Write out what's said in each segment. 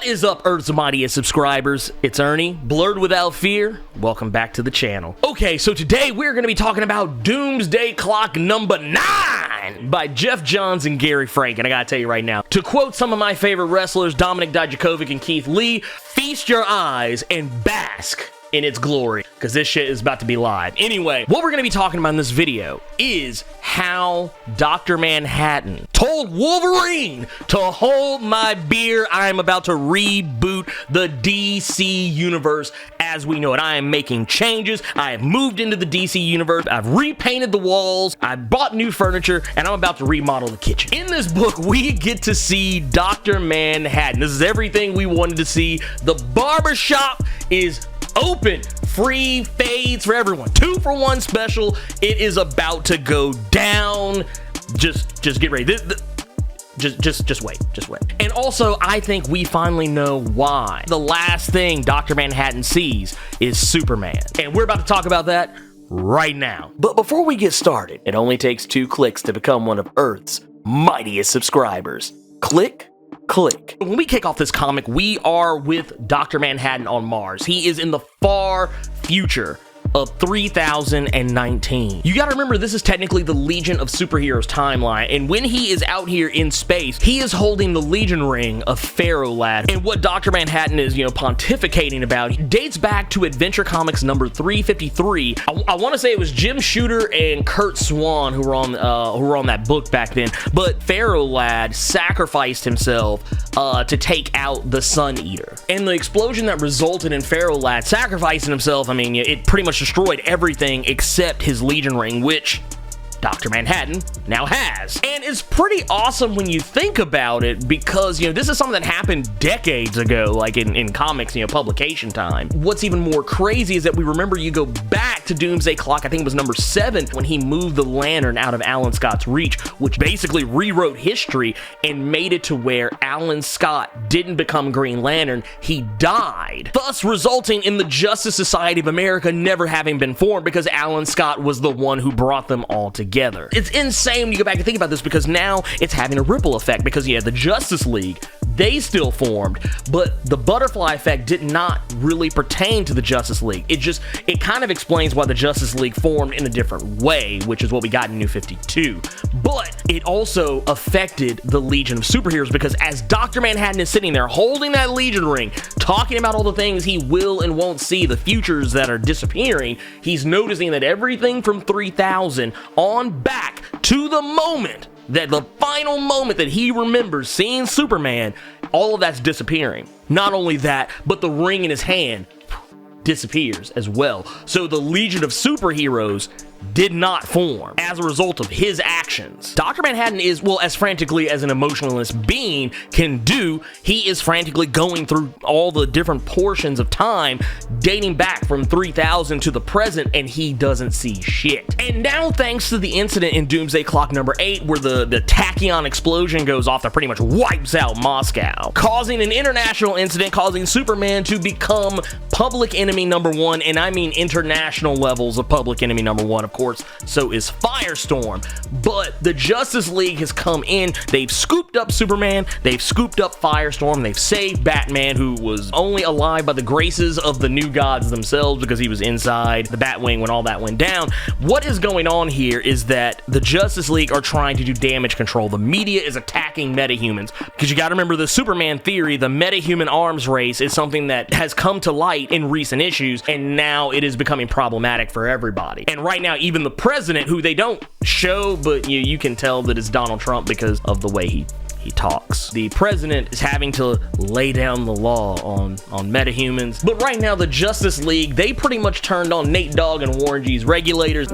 is up, Earth's mightiest subscribers? It's Ernie, Blerd without fear. Welcome back to the channel. Okay, so today we're going to be talking about Doomsday Clock number 9 by Jeff Johns and Gary Frank. And I gotta tell you right now, to quote some of my favorite wrestlers, Dominic Dijakovic and Keith Lee, feast your eyes and bask in its glory, because this shit is about to be live. Anyway, what we're going to be talking about in this video is how Dr. Manhattan told Wolverine to hold my beer. I am about to reboot the DC universe as we know it. I am making changes. I have moved into the DC universe. I've repainted the walls. I bought new furniture, and I'm about to remodel the kitchen. In this book, we get to see Dr. Manhattan. This is everything we wanted to see. The barbershop is open, free fades for everyone, 2-for-1 special. It is about to go down. Just get ready. Just wait. And also, I think we finally know why. The last thing Dr. Manhattan sees is Superman, and we're about to talk about that right now. But before we get started, it only takes 2 clicks to become one of Earth's mightiest subscribers. Click. When we kick off this comic, we are with Dr. Manhattan on Mars. He is in the far future of 3019. You gotta remember, this is technically the Legion of Superheroes timeline, and when he is out here in space, he is holding the Legion ring of Pharaoh Lad. And what Dr. Manhattan is, pontificating about dates back to Adventure Comics number 353. I want to say it was Jim Shooter and Kurt Swan who were on that book back then. But Pharaoh Lad sacrificed himself to take out the Sun Eater, and the explosion that resulted in Pharaoh Lad sacrificing himself, it pretty much destroyed everything except his Legion ring, which Dr. Manhattan now has. And it's pretty awesome when you think about it, because, this is something that happened decades ago, like in comics, publication time. What's even more crazy is that we remember, you go back to Doomsday Clock, I think it was number 7, when he moved the lantern out of Alan Scott's reach, which basically rewrote history and made it to where Alan Scott didn't become Green Lantern, he died, thus resulting in the Justice Society of America never having been formed, because Alan Scott was the one who brought them all together. It's insane when you go back and think about this, because now it's having a ripple effect, because the Justice League, they still formed, but the butterfly effect did not really pertain to the Justice League. It kind of explains why the Justice League formed in a different way, which is what we got in New 52. But it also affected the Legion of Superheroes, because as Dr. Manhattan is sitting there holding that Legion ring, talking about all the things he will and won't see, the futures that are disappearing, he's noticing that everything from 3000 on back to the moment, that the final moment that he remembers seeing Superman, all of that's disappearing. Not only that, but the ring in his hand disappears as well. So the Legion of Superheroes did not form as a result of his actions. Dr. Manhattan is, as frantically as an emotionless being can do, he is frantically going through all the different portions of time dating back from 3000 to the present, and he doesn't see shit. And now, thanks to the incident in Doomsday Clock number 8, where the tachyon explosion goes off that pretty much wipes out Moscow, causing an international incident, causing Superman to become public enemy number 1, and I mean international levels of public enemy number 1. Of course, so is Firestorm. But the Justice League has come in, they've scooped up Superman, they've scooped up Firestorm, they've saved Batman, who was only alive by the graces of the new gods themselves, because he was inside the Batwing when all that went down. What is going on here is that the Justice League are trying to do damage control. The media is attacking metahumans, because you gotta remember, the Superman theory, the metahuman arms race, is something that has come to light in recent issues, and now it is becoming problematic for everybody. And right now, even the president, who they don't show, but you can tell that it's Donald Trump because of the way he talks. The president is having to lay down the law on metahumans. But right now, the Justice League, they pretty much turned on Nate Dogg and Warren G's regulators.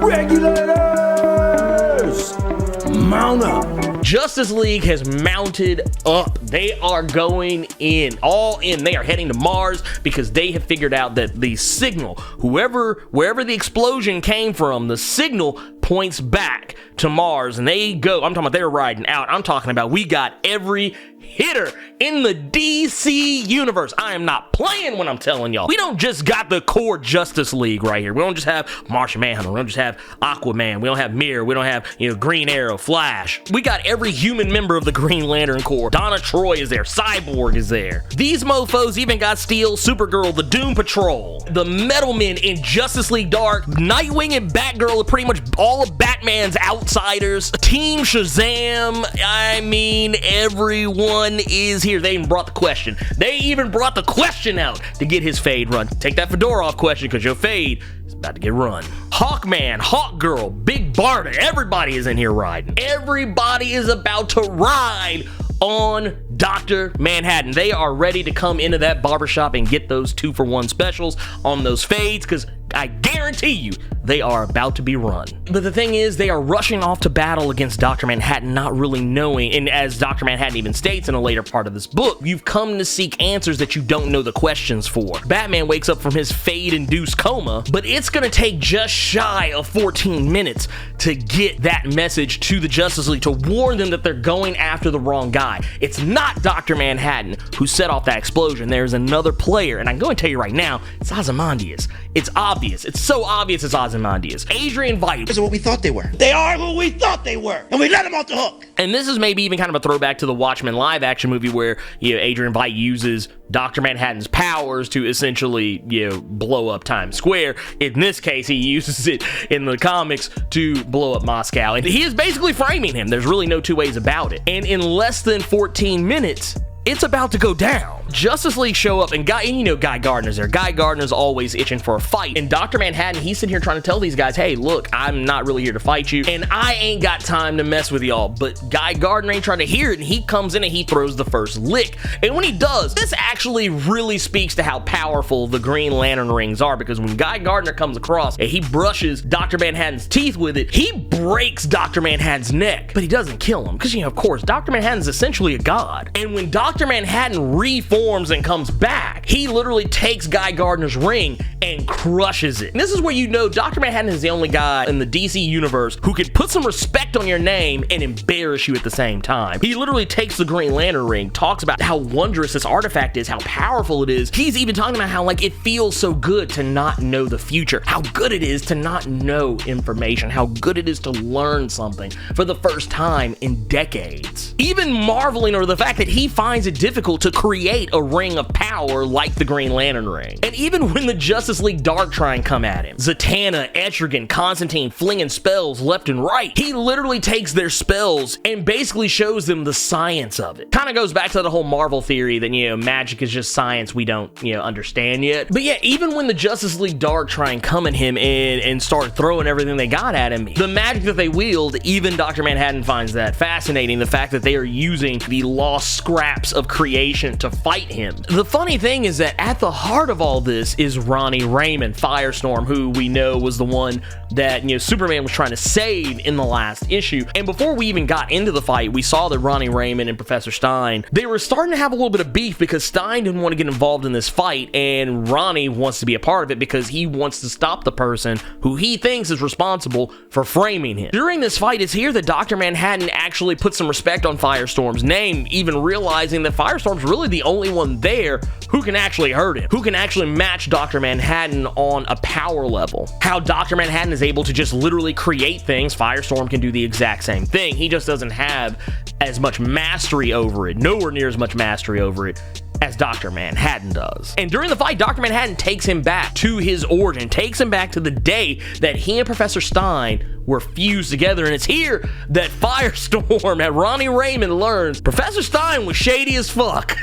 Mount up. Justice League has mounted up. They are going in, all in. They are heading to Mars, because they have figured out that the signal, wherever the explosion came from, the signal points back to Mars, and they go, I'm talking about they're riding out. I'm talking about we got every hitter in the DC universe. I am not playing when I'm telling y'all. We don't just got the core Justice League right here. We don't just have Martian Manhunter. We don't just have Aquaman. We don't have Mirror. We don't have, Green Arrow, Flash. We got every human member of the Green Lantern Corps. Donna Troy is there. Cyborg is there. These mofos even got Steel, Supergirl, the Doom Patrol, the Metal Men in Justice League Dark, Nightwing and Batgirl are pretty much all of Batman's outsiders. Team Shazam. I mean, everyone is here. They even brought the Question. They even brought the Question out to get his fade run. Take that fedora off, Question, because your fade is about to get run. Hawkman, Hawkgirl, Big Barda, everybody is in here riding. Everybody is about to ride on Dr. Manhattan. They are ready to come into that barbershop and get those 2-for-1 specials on those fades, because I guarantee you they are about to be run. But the thing is, they are rushing off to battle against Dr. Manhattan, not really knowing, and as Dr. Manhattan even states in a later part of this book, you've come to seek answers that you don't know the questions for. Batman wakes up from his fade-induced coma, but it's gonna take just shy of 14 minutes to get that message to the Justice League, to warn them that they're going after the wrong guy. It's not Dr. Manhattan who set off that explosion. There's another player, and I'm going to tell you right now, it's Ozymandias. It's obvious. It's so obvious it's Ozymandias. Adrian Veidt. These are what we thought they were. They are who we thought they were, and we let them off the hook. And this is maybe even kind of a throwback to the Watchmen live-action movie where, Adrian Veidt uses Dr. Manhattan's powers to essentially, blow up Times Square. In this case, he uses it in the comics to blow up Moscow. And he is basically framing him. There's really no two ways about it. And in less than 14 minutes, it's about to go down. Justice League show up, and Guy Gardner's there. Guy Gardner's always itching for a fight. And Dr. Manhattan, he's sitting here trying to tell these guys, hey, look, I'm not really here to fight you, and I ain't got time to mess with y'all. But Guy Gardner ain't trying to hear it, and he comes in and he throws the first lick. And when he does, this actually really speaks to how powerful the Green Lantern rings are, because when Guy Gardner comes across and he brushes Dr. Manhattan's teeth with it, he breaks Dr. Manhattan's neck, but he doesn't kill him, because, of course, Dr. Manhattan's essentially a god. And when Dr. Manhattan reforms and comes back, he literally takes Guy Gardner's ring and crushes it. And this is where Dr. Manhattan is the only guy in the DC universe who can put some respect on your name and embarrass you at the same time. He literally takes the Green Lantern ring, talks about how wondrous this artifact is, how powerful it is. He's even talking about how it feels so good to not know the future, how good it is to not know information, how good it is to learn something for the first time in decades. Even marveling over the fact that he finds it difficult to create a ring of power like the Green Lantern ring. And even when the Justice League Dark try and come at him, Zatanna, Etrigan, Constantine flinging spells left and right, he literally takes their spells and basically shows them the science of it. Kind of goes back to the whole Marvel theory that, magic is just science we don't, understand yet. But yeah, even when the Justice League Dark try and come at him and start throwing everything they got at him, the magic that they wield, even Dr. Manhattan finds that fascinating, the fact that they are using the lost scraps of creation to fight him. The funny thing is that at the heart of all this is Ronnie Raymond, Firestorm, who we know was the one that, Superman was trying to save in the last issue. And before we even got into the fight, we saw that Ronnie Raymond and Professor Stein, they were starting to have a little bit of beef because Stein didn't want to get involved in this fight, and Ronnie wants to be a part of it because he wants to stop the person who he thinks is responsible for framing him. During this fight, it's here that Dr. Manhattan actually put some respect on Firestorm's name, even realizing that Firestorm's really the only one there who can actually hurt him, who can actually match Dr. Manhattan on a power level. How Dr. Manhattan is able to just literally create things, Firestorm can do the exact same thing. He just doesn't have as much mastery over it, nowhere near as much mastery over it as Dr. Manhattan does. And during the fight, Dr. Manhattan takes him back to his origin, takes him back to the day that he and Professor Stein were fused together. And it's here that Firestorm, that Ronnie Raymond learns Professor Stein was shady as fuck.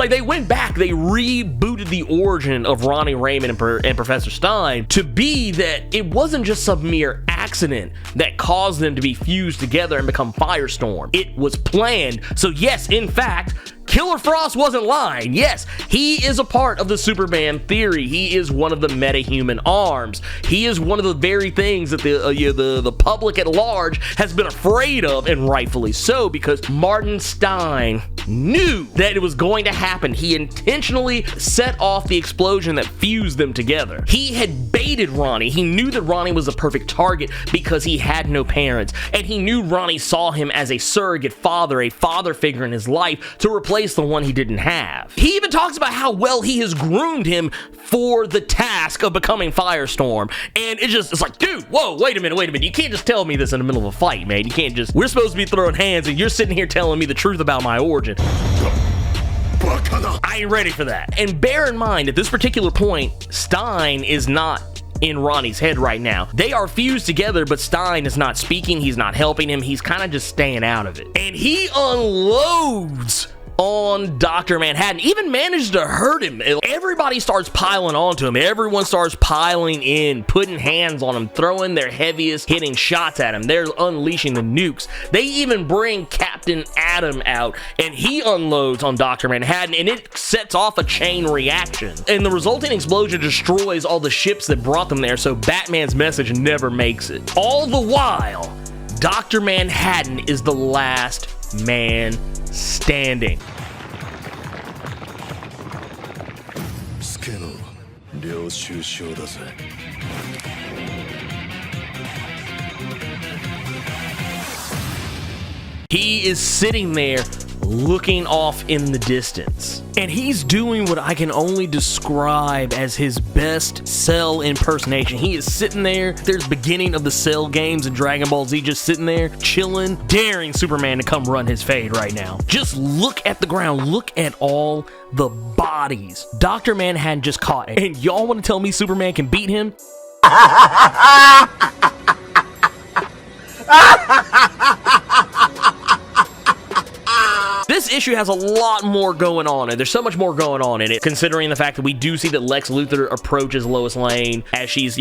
They went back, they rebooted the origin of Ronnie Raymond and Professor Stein to be that it wasn't just some mere accident that caused them to be fused together and become Firestorm. It was planned. So yes, in fact, Killer Frost wasn't lying. Yes, he is a part of the Superman theory. He is one of the metahuman arms. He is one of the very things that the public at large has been afraid of, and rightfully so, because Martin Stein knew that it was going to happen. He intentionally set off the explosion that fused them together. He had baited Ronnie. He knew that Ronnie was a perfect target because he had no parents, and he knew Ronnie saw him as a surrogate father, a father figure in his life to replace the one he didn't have. He even talks about how well he has groomed him for the task of becoming Firestorm, and it's like, dude, whoa, wait a minute, you can't just tell me this in the middle of a fight, man. You can't just, we're supposed to be throwing hands and you're sitting here telling me the truth about my origin. I ain't ready for that. And bear in mind, at this particular point, Stein is not in Ronnie's head right now. They are fused together, but Stein is not speaking, he's not helping him, he's kind of just staying out of it. And he unloads on Dr. Manhattan, even managed to hurt him. Everybody starts piling onto him. Everyone starts piling in, putting hands on him, throwing their heaviest hitting shots at him. They're unleashing the nukes. They even bring Captain Atom out, and he unloads on Dr. Manhattan, and it sets off a chain reaction. And the resulting explosion destroys all the ships that brought them there, so Batman's message never makes it. All the while, Dr. Manhattan is the last man standing. He is sitting there looking off in the distance, and he's doing what I can only describe as his best Cell impersonation. He is sitting there. There's beginning of the Cell games in Dragon Ball Z, just sitting there chilling, daring Superman to come run his fade right now. Just look at the ground, look at all the bodies Dr. Manhattan just caught, and y'all want to tell me Superman can beat him? This issue has a lot more going on, and there's so much more going on in it, considering the fact that we do see that Lex Luthor approaches Lois Lane as she's,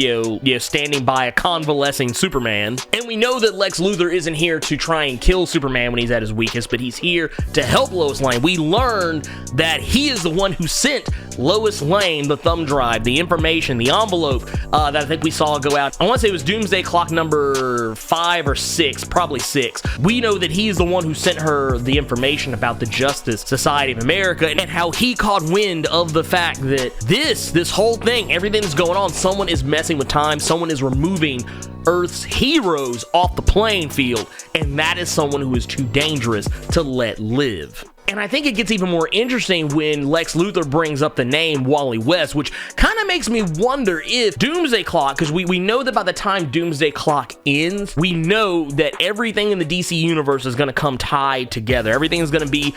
standing by a convalescing Superman. And we know that Lex Luthor isn't here to try and kill Superman when he's at his weakest, but he's here to help Lois Lane. We learned that he is the one who sent Lois Lane the thumb drive, the information, the envelope that I think we saw go out. I want to say it was Doomsday Clock number 5 or 6, probably 6. We know that he's the one who sent her the information about the Justice Society of America, and how he caught wind of the fact that this whole thing, everything that's going on, someone is messing with time, someone is removing Earth's heroes off the playing field, and that is someone who is too dangerous to let live. And I think it gets even more interesting when Lex Luthor brings up the name Wally West, which kind of makes me wonder if Doomsday Clock, because we know that by the time Doomsday Clock ends, we know that everything in the DC universe is going to come tied together. Everything is going to be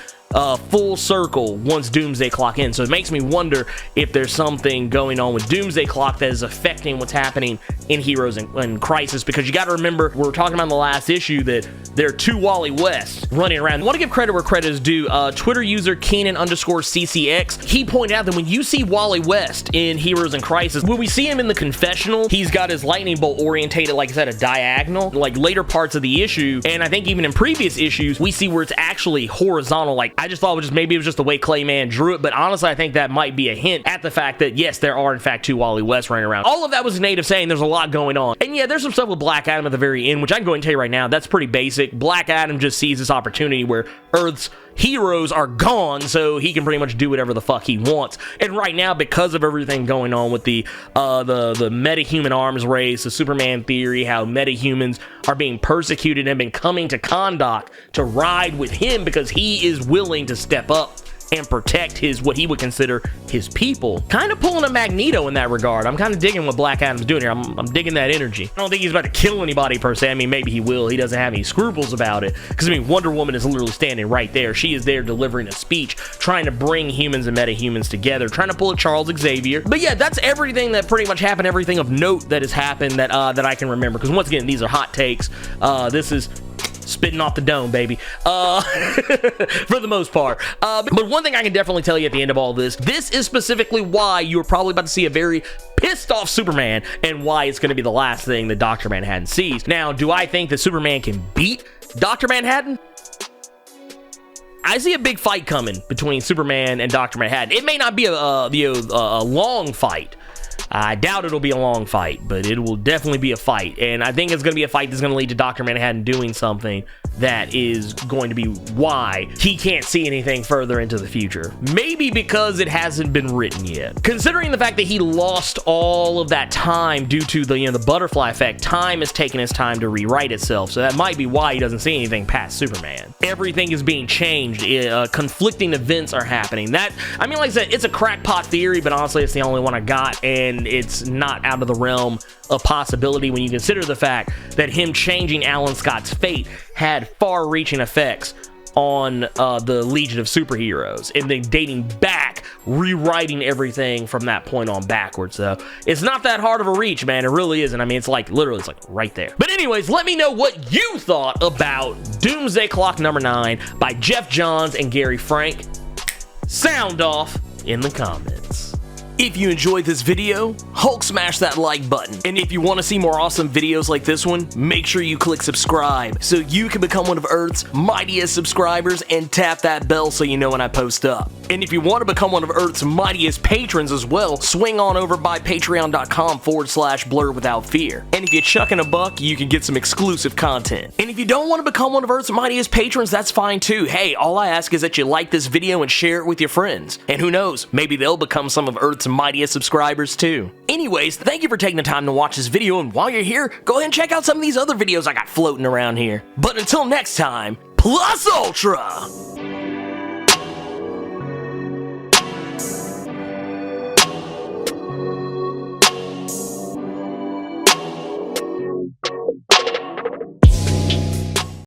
full circle once Doomsday Clock ends. So it makes me wonder if there's something going on with Doomsday Clock that is affecting what's happening in Heroes in Crisis, because you got to remember, we were talking about in the last issue that there are 2 Wally Wests running around. I want to give credit where credit is due. Twitter user Keenan_CCX, he pointed out that when you see Wally West in Heroes in Crisis, when we see him in the confessional, he's got his lightning bolt orientated, like I said, a diagonal, like later parts of the issue, and I think even in previous issues, we see where it's actually horizontal. Like, I just thought maybe it was just the way Clayman drew it, but honestly, I think that might be a hint at the fact that, yes, there are in fact 2 Wally Wests running around. All of that was native saying there's a lot going on. And yeah, there's some stuff with Black Adam at the very end, which I can go and tell you right now, that's pretty basic. Black Adam just sees this opportunity where Earth's heroes are gone, so he can pretty much do whatever the fuck he wants. And right now, because of everything going on with the metahuman arms race, the Superman theory, how metahumans are being persecuted and been coming to Kahndaq to ride with him because he is willing to step up and protect what he would consider his people. Kind of pulling a Magneto in that regard. I'm kind of digging what Black Adam's doing here. I'm digging that energy. I don't think he's about to kill anybody per se. I mean, maybe he will. He doesn't have any scruples about it. Because, I mean, Wonder Woman is literally standing right there. She is there delivering a speech, trying to bring humans and metahumans together, trying to pull a Charles Xavier. But yeah, that's everything that pretty much happened, everything of note that has happened that I can remember. Because once again, these are hot takes. This is spitting off the dome, baby, for the most part. But one thing I can definitely tell you at the end of all this is specifically why you're probably about to see a very pissed off Superman, and why it's going to be the last thing that Dr. Manhattan sees. Now, do I think that Superman can beat Dr. Manhattan? I see a big fight coming between Superman and Dr. Manhattan. It may not be a long fight. I doubt it'll be a long fight, but it will definitely be a fight. And I think it's going to be a fight that's going to lead to Dr. Manhattan doing something that is going to be why he can't see anything further into the future. Maybe because it hasn't been written yet. Considering the fact that he lost all of that time due to the butterfly effect, time has taken its time to rewrite itself. So that might be why he doesn't see anything past Superman. Everything is being changed. Conflicting events are happening. Like I said, it's a crackpot theory, but honestly, it's the only one I got, and it's not out of the realm of possibility when you consider the fact that him changing Alan Scott's fate had far-reaching effects on the Legion of Superheroes, and then dating back, rewriting everything from that point on backwards. So it's not that hard of a reach, man. It really isn't. I mean, it's like literally, it's like right there. But anyways, let me know what you thought about Doomsday Clock number 9 by Jeff Johns and Gary Frank. Sound off in the comments. If you enjoyed this video, Hulk smash that like button. And if you want to see more awesome videos like this one, make sure you click subscribe so you can become one of Earth's mightiest subscribers and tap that bell so you know when I post up. And if you want to become one of Earth's mightiest patrons as well, swing on over by patreon.com/Blerd Without Fear. And if you chuck in a buck, you can get some exclusive content. And if you don't want to become one of Earth's mightiest patrons, that's fine too. Hey, all I ask is that you like this video and share it with your friends. And who knows, maybe they'll become some of Earth's mightiest subscribers too. Anyways, thank you for taking the time to watch this video, and while you're here, go ahead and check out some of these other videos I got floating around here. But until next time, Plus Ultra!